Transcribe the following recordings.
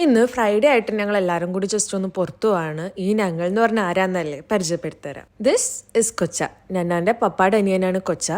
ഇന്ന് ഫ്രൈഡേ ആയിട്ട് ഞങ്ങൾ എല്ലാവരും കൂടി ജസ്റ്റ് ഒന്ന് പുറത്തു പോവാണ്. ഈ ഞങ്ങൾ എന്ന് പറഞ്ഞാൽ ആരാന്നല്ലേ പരിചയപ്പെടുത്തരാം. ദിസ് ഇസ് കൊച്ച. നന്നാന്റെ പപ്പാടെ അനിയനാണ് Kocha.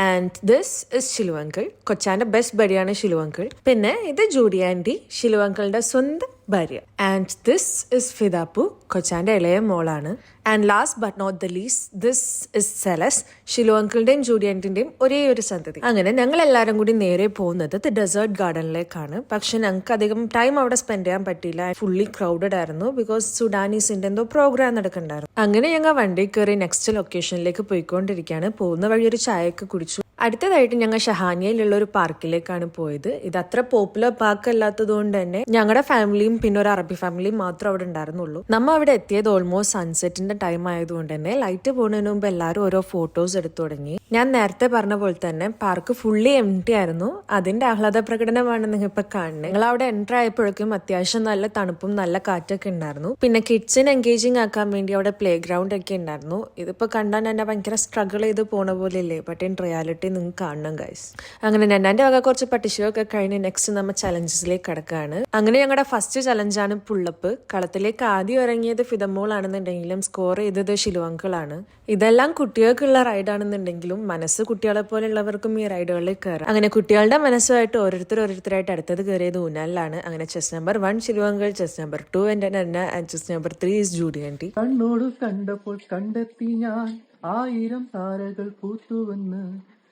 And this is Shilu uncle. കൊച്ചാന്റെ ബെസ്റ്റ് ബഡിയാണ് ഷിലു അങ്കിൾ. പിന്നെ ഇത് ജൂഡി ആൻറ്റി, ഷിലു അങ്കിളുടെ സ്വന്തം ഭാര്യ. ആൻഡ് ദിസ് ഇസ് ഫിദാപ്പു, കൊച്ചാന്റെ ഇളയ മോളാണ്. And last but not the least, this is സെലസ്, ഷിലു അങ്കിളുടെയും ജൂഡി ആന്റിന്റെയും ഒരേ ഒരു സന്തതി. അങ്ങനെ ഞങ്ങൾ എല്ലാവരും കൂടി നേരെ പോകുന്നത് ദ ഡെസേർട്ട് ഗാർഡനിലേക്കാണ്. പക്ഷെ ഞങ്ങൾക്ക് അധികം ടൈം അവിടെ സ്പെൻഡ് ചെയ്യാൻ പറ്റിയില്ല. ഫുള്ളി ക്രൗഡഡ് ആയിരുന്നു. ബിക്കോസ് സുഡാനീസിന്റെ എന്തോ പ്രോഗ്രാം നടക്കണ്ടായിരുന്നു. അങ്ങനെ ഞങ്ങൾ വണ്ടി കയറി നെക്സ്റ്റ് ലൊക്കേഷനിലേക്ക് പോയിക്കൊണ്ടിരിക്കുകയാണ്. പോകുന്ന വഴി ഒരു ചായയൊക്കെ കുടിച്ചു. അടുത്തതായിട്ട് ഞങ്ങൾ ഷഹാനിയയിലുള്ള ഒരു പാർക്കിലേക്കാണ് പോയത്. ഇത് അത്ര പോപ്പുലർ പാർക്ക് അല്ലാത്തത് കൊണ്ട് തന്നെ ഞങ്ങളുടെ ഫാമിലിയും പിന്നെ ഒരു അറബി ഫാമിലിയും മാത്രം അവിടെ ഉണ്ടായിരുന്നുള്ളൂ. നമ്മൾ അവിടെ എത്തിയത് ഓൾമോസ്റ്റ് സൺസെറ്റിന്റെ ടൈം ആയതുകൊണ്ട് തന്നെ ലൈറ്റ് പോകുന്നതിന് മുമ്പ് എല്ലാവരും ഓരോ ഫോട്ടോസ് എടുത്തു തുടങ്ങി. ഞാൻ നേരത്തെ പറഞ്ഞ പോലെ തന്നെ പാർക്ക് ഫുള്ളി എംപ്റ്റി ആയിരുന്നു. അതിന്റെ ആഹ്ലാദ പ്രകടനമാണ് നിങ്ങൾ ഇപ്പൊ കാണുന്നത്. നിങ്ങൾ അവിടെ എൻട്രി ആയപ്പോഴേക്കും അത്യാവശ്യം നല്ല തണുപ്പും നല്ല കാറ്റൊക്കെ ഉണ്ടായിരുന്നു. പിന്നെ കിഡ്സിന് എൻഗേജിങ് ആക്കാൻ വേണ്ടി അവിടെ പ്ലേ ഗ്രൗണ്ട് ഒക്കെ ഉണ്ടായിരുന്നു. ഇതിപ്പോ കണ്ടാൽ തന്നെ ഭയങ്കര സ്ട്രഗിൾ ചെയ്ത് പോണ പോലെ ഇല്ലേ, ബട്ട് ഇൻ റിയാലിറ്റി നിങ്ങൾക്ക് കാണണം ഗൈസ്. അങ്ങനെ എൻ്റെ വക കുറച്ച് പട്ടിഷയൊക്കെ കഴിഞ്ഞ് നെക്സ്റ്റ് നമ്മൾ ചലഞ്ചസിലേക്ക് കിടക്കുകയാണ്. അങ്ങനെ ഞങ്ങളുടെ ഫസ്റ്റ് ചലഞ്ചാണ് പുള്ളപ്പ്. കളത്തിലേക്ക് ആദ്യം ഇറങ്ങിയത് ഫിദമോളാണെന്നുണ്ടെങ്കിലും സ്കോർ ചെയ്തത് ഷിലു അങ്കിളാണ്. ഇതെല്ലാം കുട്ടികൾക്കുള്ള റൈഡാണെന്നുണ്ടെങ്കിലും മനസ്സ് കുട്ടികളെ പോലെയുള്ളവർക്കും ഈ റൈഡുകളിൽ കയറാം. അങ്ങനെ കുട്ടികളുടെ മനസ്സുമായിട്ട് ഓരോരുത്തരായിട്ട് അടുത്തത് കയറിയത് ഊനാലിലാണ്. അങ്ങനെ chess number 1 Shilu uncle, chess number 2 എൻ്റെ Nanna, chess number 3 is Judy aunty. കണ്ണോട് കണ്ടപ്പോൾ കണ്ടെത്തി ഞാൻ 1000 താരകൾ പൂത്തുവന്ന്,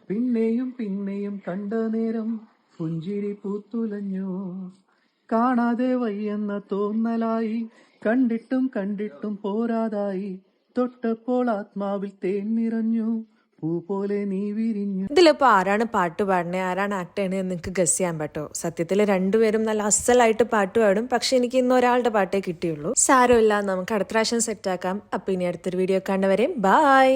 പിന്നെയും പിന്നെയും കണ്ട നേരം പുഞ്ചിരി പൂത്തുലഞ്ഞു. കാണാതെ വയ്യെന്ന തോന്നലായി, കണ്ടിട്ടും കണ്ടിട്ടും പോരാതായി, തൊട്ടപ്പോൾ ആത്മാവിൽ തേൻ നിറഞ്ഞു, പൂ പോലെ നീ വിരിഞ്ഞു. ഇതിലിപ്പോ ആരാണ് പാട്ട് പാടുന്നത്, ആരാണ് ആക്ട് ചെയ്യണത് എന്ന് നിങ്ങൾക്ക് ഗസ് ചെയ്യാൻ പറ്റോ? സത്യത്തിൽ രണ്ടുപേരും നല്ല അസലായിട്ട് പാട്ട് പാടും. പക്ഷെ എനിക്ക് ഇന്ന് ഒരാളുടെ പാട്ടേ കിട്ടിയുള്ളൂ. സാരമില്ല, നമുക്ക് അടുത്ത പ്രാവശ്യം സെറ്റ് ആക്കാം. അപ്പൊ ഇനി അടുത്തൊരു വീഡിയോ കണ്ടവരെ ബൈ.